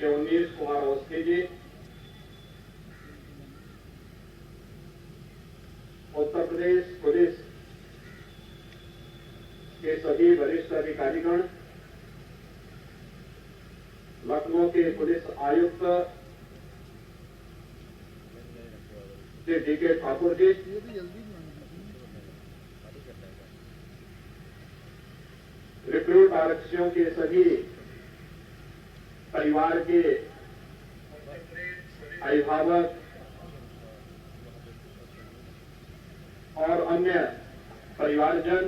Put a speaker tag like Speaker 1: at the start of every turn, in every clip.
Speaker 1: के 19 कुमार अवस्थी जी, उत्तर प्रदेश पुलिस के सभी वरिष्ठ अधिकारीगण, लखनऊ के पुलिस आयुक्त श्री डी.के. ठाकुर जी, रिक्रूट आरक्षियों के सभी परिवार के अभिभावक और अन्य परिवारजन,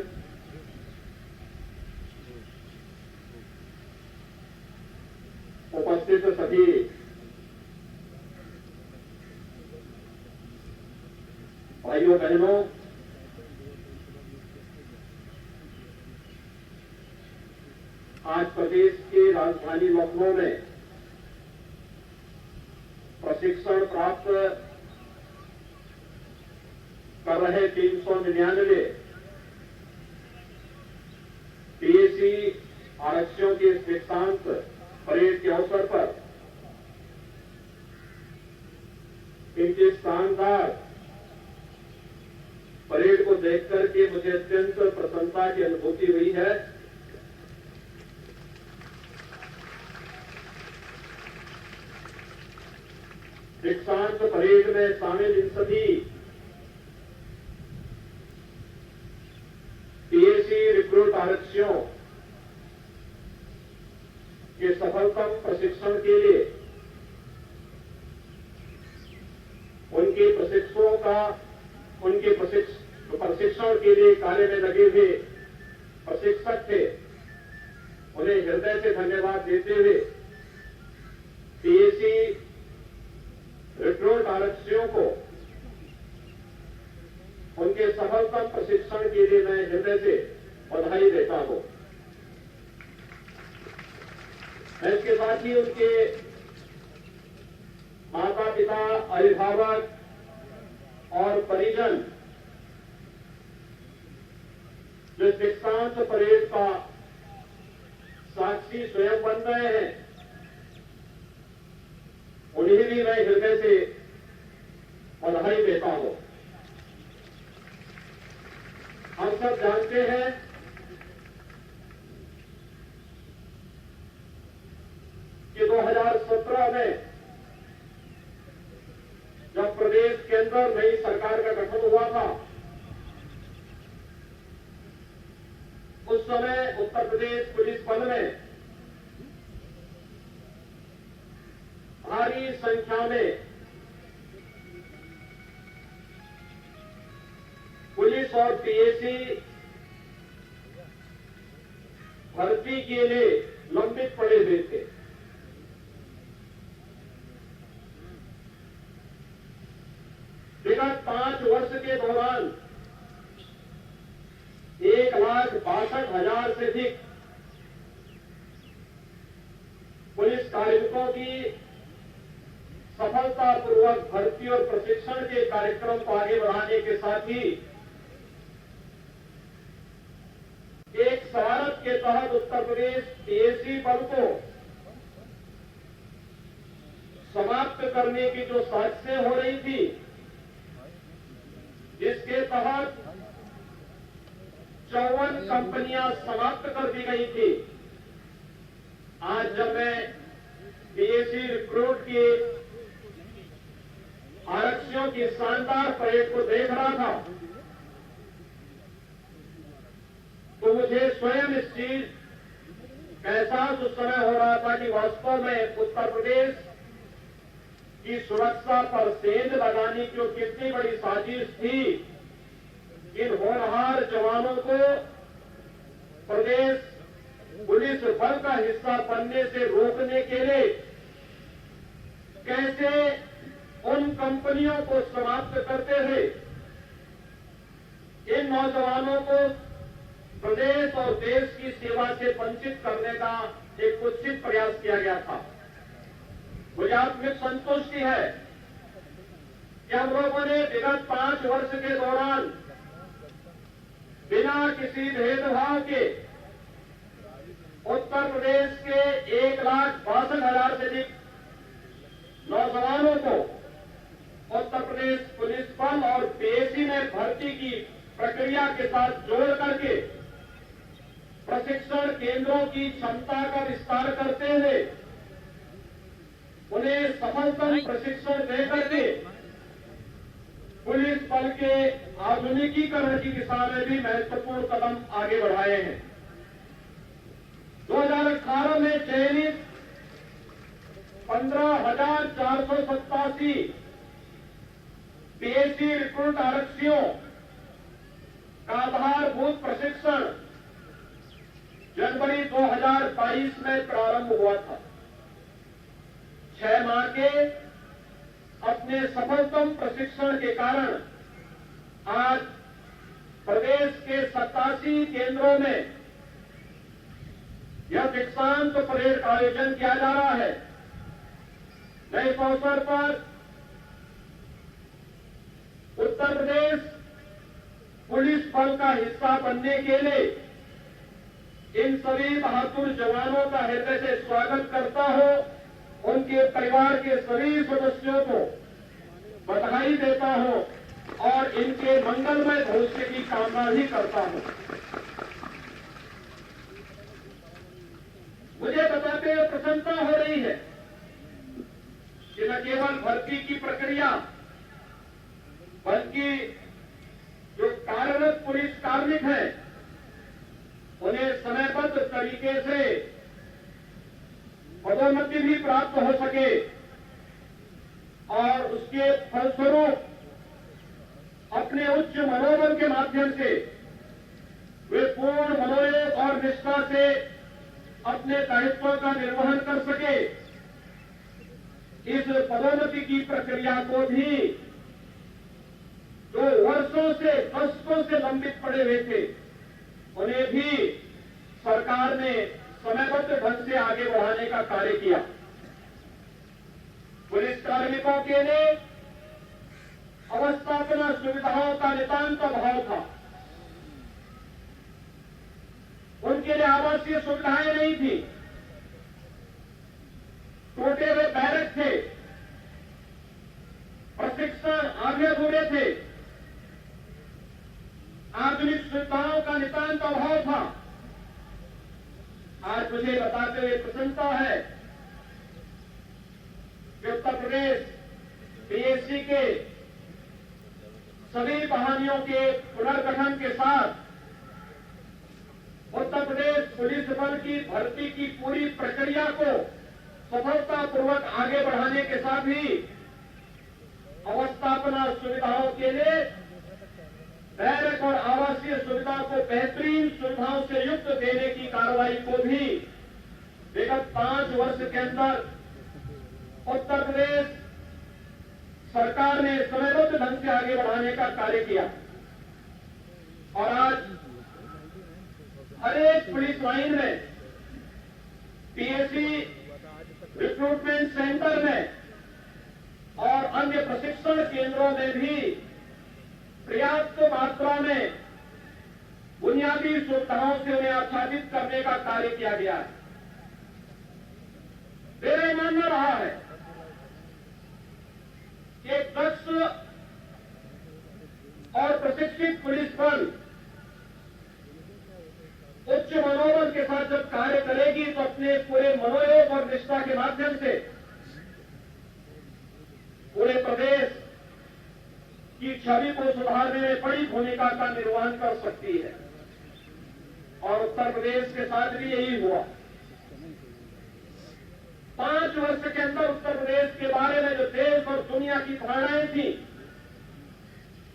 Speaker 1: उपस्थित सभी भाइयों बहनों, आज प्रदेश के राजधानी लखनऊ में प्रशिक्षण प्राप्त कर रहे 399 पीएसी आरक्षियों के दीक्षांत परेड के अवसर पर इनकी शानदार परेड को देख करके मुझे अत्यंत प्रसन्नता की अनुभूति हुई है। दीक्षांत परेड में शामिल इन सभी पीएसी रिक्रूट आरक्षियों के सफलतम प्रशिक्षण के लिए उनके प्रशिक्षकों का उनके प्रशिक्षण के लिए कार्य में लगे हुए प्रशिक्षक थे, उन्हें हृदय से धन्यवाद देते हुए पीएसी रिक्रूट आरक्षियों को उनके सफलतम प्रशिक्षण के लिए मैं हृदय से बधाई देता हूं। मैं इसके साथ ही उनके माता पिता, अभिभावक और परिजन जो दीक्षांत परेड का साक्षी स्वयं बन रहे हैं, उन्हें भी मैं हृदय से बधाई देता हूं। हम सब जानते हैं कि 2017 में जब प्रदेश के अंदर नई सरकार का गठन हुआ था, उस समय उत्तर प्रदेश पुलिस बल में भारी संख्या में पुलिस और पीएसी भर्ती के लिए लंबित पड़े हुए थे। विगत 5 वर्ष के दौरान 1,62,000 से अधिक पुलिस कार्मिकों की सफलतापूर्वक भर्ती और प्रशिक्षण के कार्यक्रम को आगे बढ़ाने के साथ ही एक स्वागत के तहत उत्तर प्रदेश पीएसी बल को समाप्त करने की जो साजिशें हो रही थी, जिसके तहत 54 कंपनियां समाप्त कर दी गई थी। आज जब मैं पीएसी रिक्रूट की आरक्षियों की शानदार परेड को देख रहा था, तो मुझे स्वयं इस चीज का एहसास उस समय हो रहा था कि वास्तव में उत्तर प्रदेश की सुरक्षा पर सेंध लगाने की कितनी बड़ी साजिश थी। इन होनहार जवानों को प्रदेश पुलिस बल का हिस्सा बनने से रोकने के लिए कैसे उन कंपनियों को समाप्त करते हुए इन नौजवानों को प्रदेश और देश की सेवा से वंचित करने का एक कुत्सित प्रयास किया गया था। मुझे आत्मिक संतुष्टि है कि हम लोगों ने विगत 5 वर्ष के दौरान बिना किसी भेदभाव के उत्तर प्रदेश के 1,62,000 से अधिक साथ जोड़ करके प्रशिक्षण केंद्रों की क्षमता का विस्तार करते हुए उन्हें सफलतम प्रशिक्षण देकर के पुलिस बल के आधुनिकीकरण की दिशा में भी महत्वपूर्ण कदम आगे बढ़ाए हैं। 2018 में चयनित 15,487 पीएससी रिक्रूट आरक्षियों का आधारभूत प्रशिक्षण जनवरी 2022 में प्रारंभ हुआ था। 6 माह के अपने सफलतम प्रशिक्षण के कारण आज प्रदेश के 87 केंद्रों में यह दीक्षांत परेड का आयोजन किया जा रहा है। मैं इस अवसर पर उत्तर प्रदेश पुलिस बल का हिस्सा बनने के लिए इन सभी बहादुर जवानों का हृदय से स्वागत करता हूं। उनके परिवार के सभी सदस्यों को बधाई देता हूं और इनके मंगलमय भविष्य की कामना भी करता हूं। मुझे बताते हुए प्रसन्नता हो रही है कि न केवल भर्ती की प्रक्रिया बल्कि जो कार्यरत पुलिस कार्मिक हैं उन्हें समयबद्ध तरीके से पदोन्नति भी प्राप्त हो सके और उसके फलस्वरूप अपने उच्च मनोबल के माध्यम से वे पूर्ण मनोयोग और निष्ठा से अपने दायित्वों का निर्वहन कर सके। इस पदोन्नति की प्रक्रिया को भी जो वर्षों से दशकों से लंबित पड़े हुए थे उन्हें भी सरकार ने समयबद्ध ढंग से आगे बढ़ाने का कार्य किया। पुलिस कार्मिकों के लिए अवस्थापना सुविधाओं का नितांत अभाव था। उनके लिए आवासीय सुविधाएं नहीं थी। टूटे हुए बैरक थे, प्रशिक्षण आगे अधूरे थे, आधुनिक सुविधाओं का नितांत अभाव था। आज मुझे बताते हुए प्रसन्नता है कि उत्तर प्रदेश पीएससी के सभी बहालियों के पुनर्गठन के साथ उत्तर प्रदेश पुलिस बल की भर्ती की पूरी प्रक्रिया को सफलतापूर्वक आगे बढ़ाने के साथ ही अवस्थापना सुविधाओं के लिए बैरक और आवासीय सुविधा को बेहतरीन सुविधाओं से युक्त देने की कार्रवाई को भी विगत 5 वर्ष के अंदर उत्तर प्रदेश सरकार ने समयबद्ध ढंग से आगे बढ़ाने का कार्य किया और आज हर एक पुलिस लाइन में पीएससी रिक्रूटमेंट सेंटर में और अन्य प्रशिक्षण केंद्रों में भी पर्याप्त मात्रा में बुनियादी सुविधाओं से उन्हें आच्छादित करने का कार्य किया गया है। मेरा मानना रहा है कि एक दक्ष और प्रशिक्षित पुलिस बल उच्च मनोबल के साथ जब कार्य करेगी तो अपने पूरे मनोयोग और निष्ठा के माध्यम से पूरे प्रदेश की छवि को सुधारने में बड़ी भूमिका का निर्वहन कर सकती है और उत्तर प्रदेश के साथ भी यही हुआ। 5 वर्ष के अंदर उत्तर प्रदेश के बारे में जो देश और दुनिया की धारणाएं थी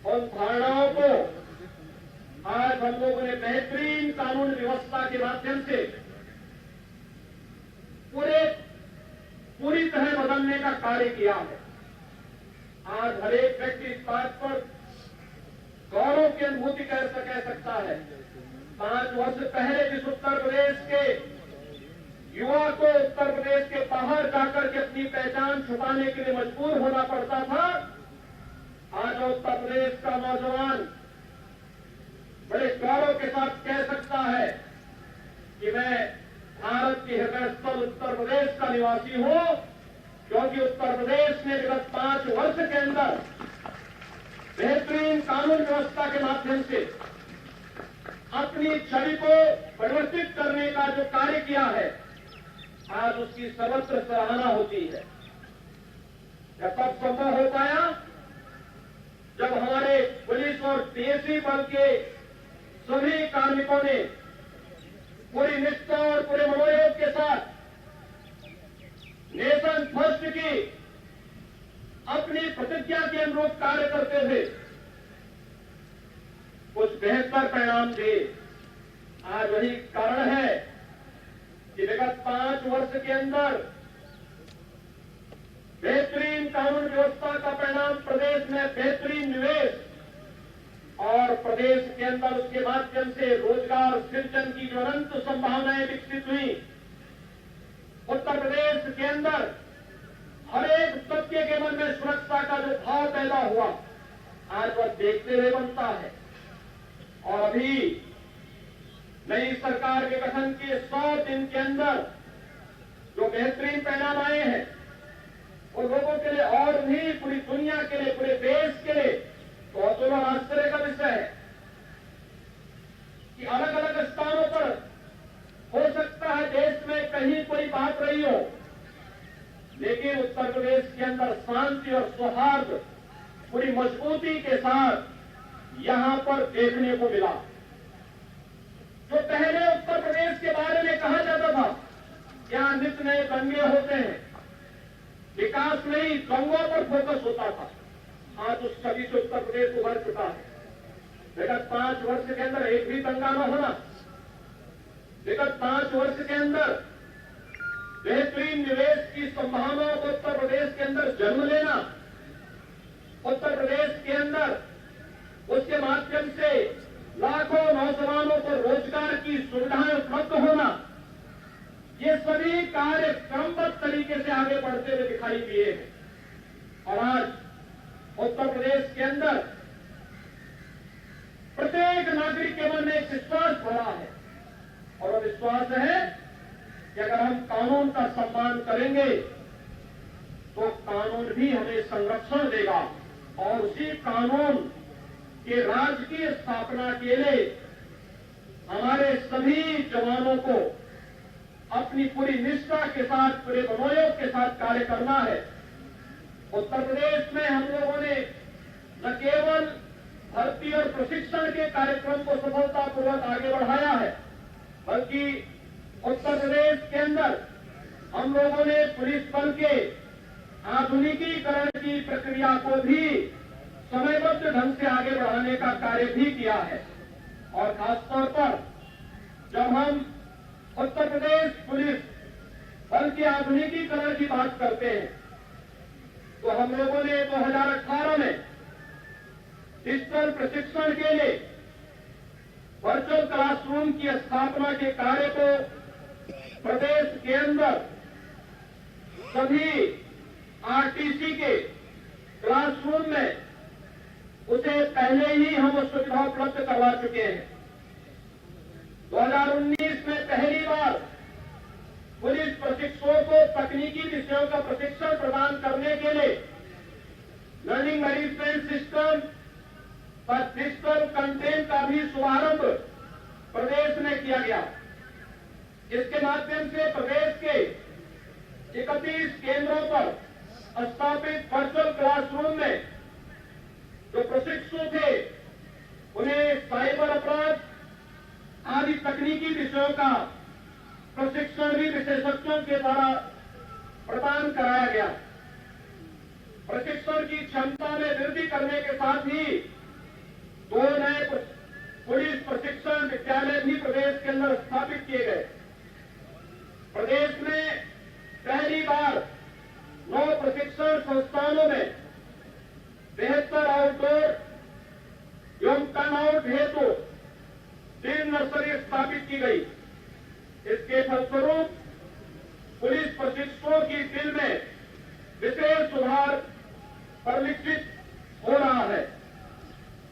Speaker 1: उन धारणाओं को आज हम लोगों ने बेहतरीन कानून व्यवस्था के माध्यम से पूरी तरह बदलने का कार्य किया है। आज हर एक व्यक्ति इस बात पर गौरव की अनुभूति कह सकता है 5 वर्ष पहले जिस उत्तर प्रदेश के युवा को उत्तर प्रदेश के बाहर जाकर के अपनी पहचान छुपाने के लिए मजबूर होना पड़ता था, आज उत्तर प्रदेश का नौजवान बड़े गौरव के साथ कह सकता है कि मैं भारत के हृदय स्थल उत्तर प्रदेश का निवासी हूं, क्योंकि उत्तर प्रदेश ने विगत 5 वर्ष के अंदर बेहतरीन कानून व्यवस्था के माध्यम से अपनी छवि को परिवर्तित करने का जो कार्य किया है, आज उसकी सर्वत्र सराहना होती है। यह तब संभव हो पाया जब हमारे पुलिस और पीएससी बल के सभी कार्मिकों ने पूरी निष्ठा और पूरे मनोयोग के साथ नेशन फर्स्ट की अपनी प्रतिज्ञा के अनुरूप कार्य करते थे, कुछ बेहतर परिणाम थे। आज वही कारण है कि विगत 5 वर्ष के अंदर बेहतरीन कानून व्यवस्था का परिणाम प्रदेश में बेहतरीन निवेश और प्रदेश के अंदर उसके माध्यम से रोजगार सृजन की जो अनंत संभावनाएं विकसित हुई। उत्तर प्रदेश के अंदर हर एक तबके के मन में सुरक्षा का जो भाव पैदा हुआ, आज वह देखते हुए बनता है। और अभी नई सरकार के गठन के 100 दिन के अंदर जो बेहतरीन परिणाम आए हैं, वो लोगों के लिए और भी पूरी दुनिया के लिए, पूरे देश के लिए तो अतुलनीय आश्चर्य का विषय है कि अलग अलग स्थानों पर हो सकता है देश में कहीं कोई बात रही हो, लेकिन उत्तर प्रदेश के अंदर शांति और सौहार्द पूरी मजबूती के साथ यहां पर देखने को मिला। जो पहले उत्तर प्रदेश के बारे में कहा जाता था, यहां नित्य नए दंगे होते हैं, विकास नहीं दंगों पर फोकस होता था, आज उस छवि से उत्तर प्रदेश उभर चुका है। विगत 5 वर्ष के अंदर एक भी दंगा न होना, विगत 5 वर्ष के अंदर बेहतरीन निवेश की संभावनाओं को उत्तर प्रदेश के अंदर जन्म लेना, उत्तर प्रदेश के अंदर उसके माध्यम से लाखों नौजवानों को रोजगार की सुविधाएं उपलब्ध होना, ये सभी कार्य क्रमबद्ध तरीके से आगे बढ़ते हुए दिखाई दिए हैं। और आज उत्तर प्रदेश के अंदर प्रत्येक नागरिक के मन में एक विश्वास भरा है, और वह विश्वास है कि अगर हम कानून का सम्मान करेंगे तो कानून भी हमें संरक्षण देगा, और उसी कानून के राज की स्थापना के लिए हमारे सभी जवानों को अपनी पूरी निष्ठा के साथ, पूरे मनोयोग के साथ कार्य करना है। उत्तर प्रदेश में हम लोगों ने न केवल भर्ती और प्रशिक्षण के कार्यक्रम को सफलतापूर्वक आगे बढ़ाया है, बल्कि उत्तर प्रदेश के अंदर हम लोगों ने पुलिस बल के आधुनिकीकरण की प्रक्रिया को भी समयबद्ध ढंग से आगे बढ़ाने का कार्य भी किया है। और खासतौर पर जब हम उत्तर प्रदेश पुलिस बल के आधुनिकीकरण की बात करते हैं, तो हम लोगों ने 2018 में डिजिटल प्रशिक्षण के लिए वर्चुअल क्लासरूम की स्थापना के कार्य को प्रदेश के अंदर सभी आरटीसी के क्लासरूम में उसे पहले ही हम सुविधा उपलब्ध करवा चुके हैं। 2019 में पहली बार पुलिस प्रशिक्षुओं को तकनीकी विषयों का प्रशिक्षण प्रदान करने के लिए लर्निंग मैनेजमेंट सिस्टम पर डिजिटल कंटेंट का भी शुभारंभ प्रदेश में किया गया। इसके माध्यम से प्रदेश के 31 केंद्रों पर स्थापित वर्चुअल क्लासरूम में जो प्रशिक्षु थे, उन्हें साइबर अपराध आदि तकनीकी विषयों का प्रशिक्षण भी विशेषज्ञों के द्वारा प्रदान कराया गया। प्रशिक्षण की क्षमता में वृद्धि करने के साथ ही 2 नए पुलिस प्रशिक्षण विद्यालय भी प्रदेश के अंदर स्थापित किए गए। प्रदेश में पहली बार 9 प्रशिक्षण संस्थानों में बेहतर आउटडोर एवं टर्नआउट हेतु 3 नर्सरी स्थापित की गई। इसके फलस्वरूप पुलिस प्रशिक्षुओं की टीम में विशेष सुधार परिलक्षित हो रहा है।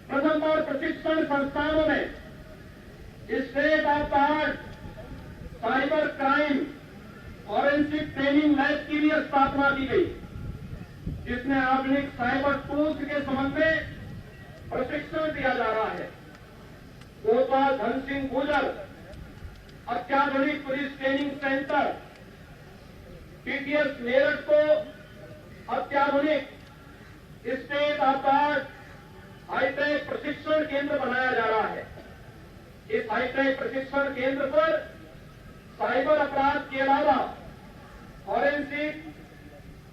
Speaker 1: प्रथम बार प्रशिक्षण संस्थानों में state of the art cyber crime forensic training lab की भी स्थापना की गई, जिसमें आधुनिक साइबर टूल्स के संबंध में प्रशिक्षण दिया जा रहा है। कोतवाल धन सिंह गुर्जर अत्याधुनिक police training centre, PTS Meerut को अत्याधुनिक स्टेट ऑफ आर्ट हाईटेक प्रशिक्षण केंद्र बनाया जा रहा है। इस हाईटेक प्रशिक्षण केंद्र पर साइबर अपराध के अलावा फॉरेंसिक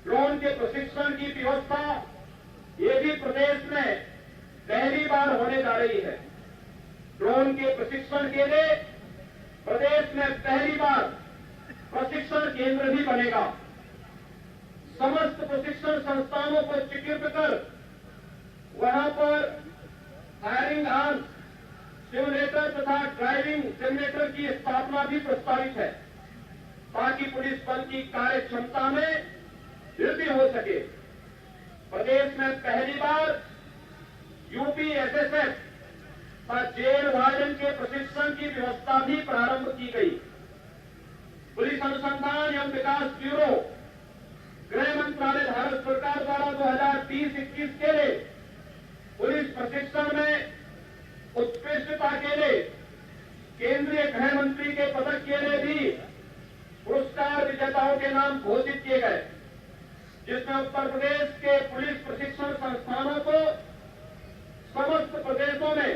Speaker 1: ड्रोन के प्रशिक्षण की व्यवस्था ये भी प्रदेश में पहली बार होने जा रही है। ड्रोन के प्रशिक्षण के लिए प्रदेश में पहली बार प्रशिक्षण केंद्र भी बनेगा। समस्त प्रशिक्षण संस्थानों को चिह्नित कर वहां पर फायरिंग आर्म्स सिमुलेटर तथा ड्राइविंग सिमुलेटर की स्थापना भी प्रस्तावित है, ताकि पुलिस बल की कार्य क्षमता में वृद्धि हो सके। प्रदेश में पहली बार यूपी एसएसएफ का जेल वार्डन के प्रशिक्षण की व्यवस्था भी प्रारंभ की गई। पुलिस अनुसंधान एवं विकास ब्यूरो, गृह मंत्रालय भारत सरकार द्वारा 2020-21 के लिए पुलिस प्रशिक्षण में उत्कृष्टता के लिए केंद्रीय गृह मंत्री के पदक के लिए भी पुरस्कार विजेताओं के नाम घोषित किए गए, जिसमें उत्तर प्रदेश के पुलिस प्रशिक्षण संस्थानों को समस्त प्रदेशों में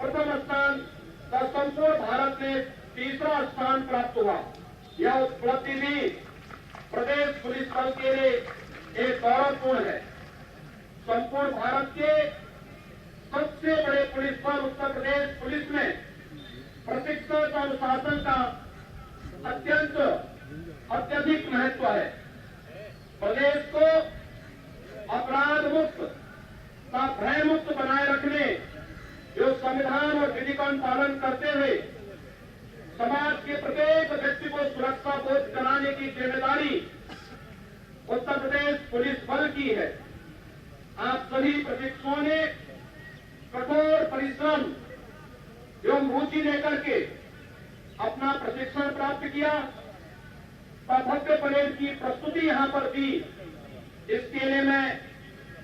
Speaker 1: प्रथम स्थान तथा संपूर्ण भारत में तीसरा स्थान प्राप्त हुआ। यह उपलब्धि भी प्रदेश पुलिस बल के लिए एक गौरवपूर्ण है। संपूर्ण भारत के सबसे बड़े पुलिस बल उत्तर प्रदेश पुलिस में प्रशिक्षण और अनुशासन का अत्यधिक महत्व है। प्रदेश को अपराध मुक्त का भय मुक्त बनाए रखने जो संविधान और विधि का पालन करते हुए समाज के प्रत्येक व्यक्ति को सुरक्षा बोध कराने की जिम्मेदारी उत्तर प्रदेश पुलिस बल की है। आप सभी प्रशिक्षुओं ने कठोर परिश्रम एवं रुचि लेकर के अपना प्रशिक्षण प्राप्त किया। भव्य परेड की प्रस्तुति यहां पर दी। इसके लिए मैं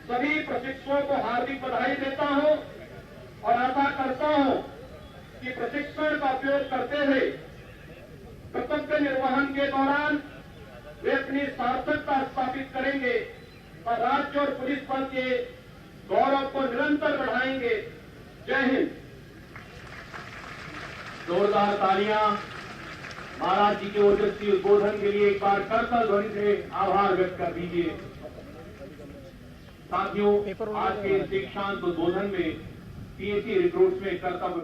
Speaker 1: सभी प्रशिक्षुओं को हार्दिक बधाई देता हूं और आशा करता हूं कि प्रशिक्षण का उपयोग करते हुए कर्तव्य निर्वहन के दौरान वे अपनी सार्थकता स्थापित करेंगे और राज्य और पुलिस बल के गौरव को निरंतर बढ़ाएंगे। जय हिंद।
Speaker 2: जोरदार तालियां महाराज जी के ओजस्वी उद्बोधन के लिए एक बार करतल ध्वनि से आभार व्यक्त कर दीजिए। साथियों, आज के दीक्षांत उद्बोधन में पीएसी रिक्रूट्स में कर्तव्य